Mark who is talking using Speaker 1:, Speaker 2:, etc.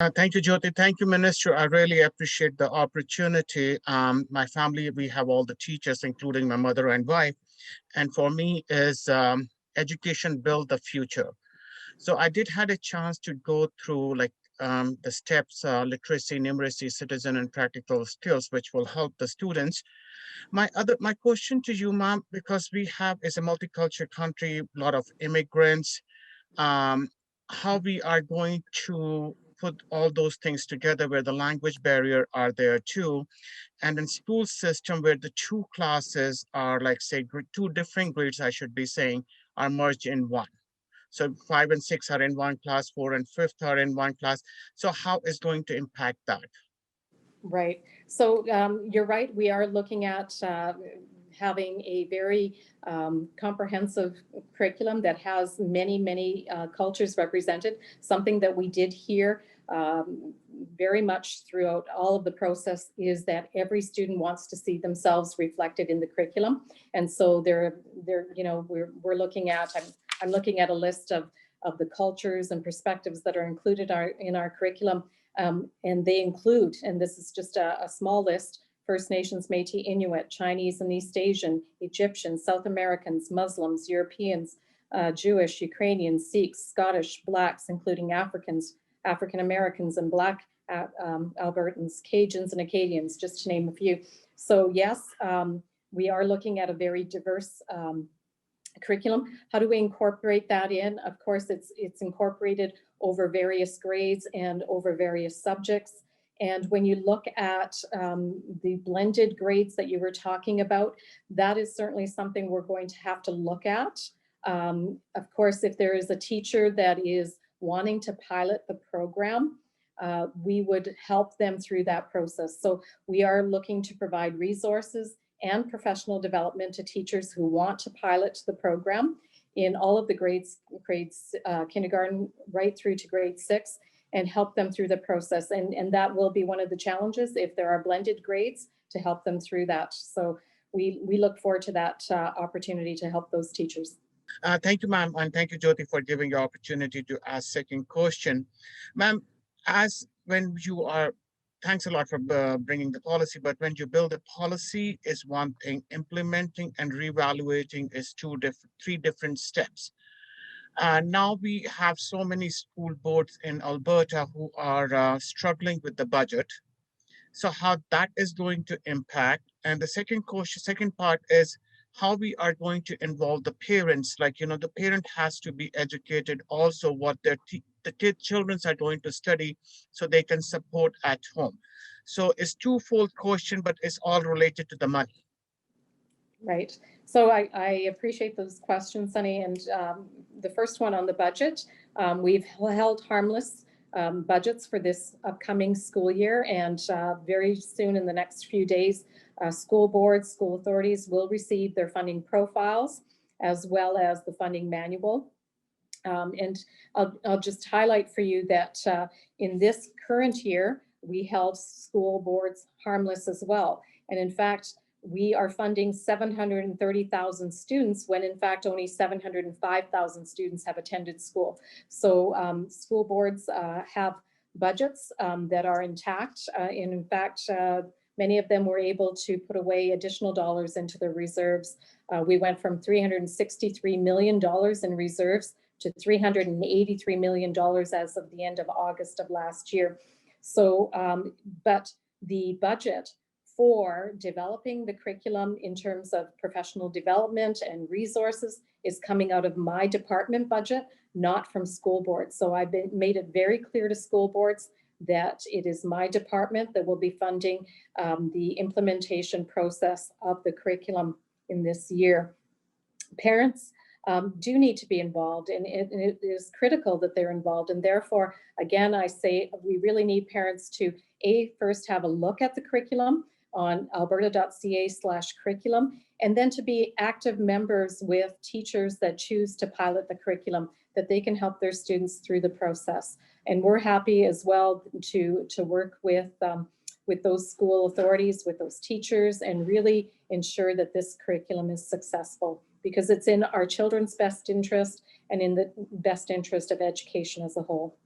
Speaker 1: Thank you, Jyoti. Thank you, Minister. I really appreciate the opportunity. My family, we have all the teachers, including my mother and wife. And for me is education build the future. So I did had a chance to go through like the steps, literacy, numeracy, citizen, and practical skills, which will help the students. My question to you, ma'am, because we have is a multicultural country, a lot of immigrants, um, how we are going to put all those things together where the language barrier are there too, and in school system where the two classes are like say two different grades I should be saying are merged in one. So 5 and 6 are in one class, 4 and 5 are in one class. So how is going to impact that?
Speaker 2: Right. So you're right. We are looking at having a very comprehensive curriculum that has many cultures represented. Something that we did here very much throughout all of the process is that every student wants to see themselves reflected in the curriculum. And so we're looking at, I'm looking at a list of the cultures and perspectives that are included in our curriculum. And they include, and this is just a small list, First Nations, Métis, Inuit, Chinese and East Asian, Egyptians, South Americans, Muslims, Europeans, Jewish, Ukrainians, Sikhs, Scottish, Blacks, including Africans, African Americans and Black Albertans, Cajuns and Acadians, just to name a few. So yes, we are looking at a very diverse curriculum. How do we incorporate that in? Of course, it's incorporated over various grades and over various subjects. And when you look at the blended grades that you were talking about, that is certainly something we're going to have to look at. Of course, if there is a teacher that is wanting to pilot the program, we would help them through that process. So we are looking to provide resources and professional development to teachers who want to pilot the program in all of the grades, kindergarten right through to grade 6, and help them through the process. And that will be one of the challenges if there are blended grades to help them through that. So we look forward to that opportunity to help those teachers.
Speaker 1: Thank you, ma'am, and thank you, Jyoti, for giving the opportunity to ask second question. Ma'am, as when you are, thanks a lot for bringing the policy, but when you build a policy is one thing, implementing and reevaluating is three different steps. Now we have so many school boards in Alberta who are struggling with the budget. So how that is going to impact. And the second question, second part is how we are going to involve the parents. Like, the parent has to be educated also what the children are going to study so they can support at home. So it's twofold question, but it's all related to the money.
Speaker 2: Right. So I appreciate those questions, Sunny. And the first one on the budget, we've held harmless budgets for this upcoming school year. And very soon in the next few days, school boards, school authorities will receive their funding profiles as well as the funding manual. And I'll just highlight for you that in this current year, we held school boards harmless as well. And in fact, we are funding 730,000 students when in fact only 705,000 students have attended school. So school boards have budgets that are intact. And in fact, many of them were able to put away additional dollars into the reserves. We went from $363 million in reserves to $383 million as of the end of August of last year. So, but the budget for developing the curriculum in terms of professional development and resources is coming out of my department budget, not from school boards. So I've made it very clear to school boards that it is my department that will be funding the implementation process of the curriculum in this year. Parents do need to be involved, and it is critical that they're involved. And therefore, again, I say we really need parents to first have a look at the curriculum on alberta.ca/curriculum, and then to be active members with teachers that choose to pilot the curriculum, that they can help their students through the process. And we're happy as well to work with those school authorities, with those teachers, and really ensure that this curriculum is successful, because it's in our children's best interest and in the best interest of education as a whole.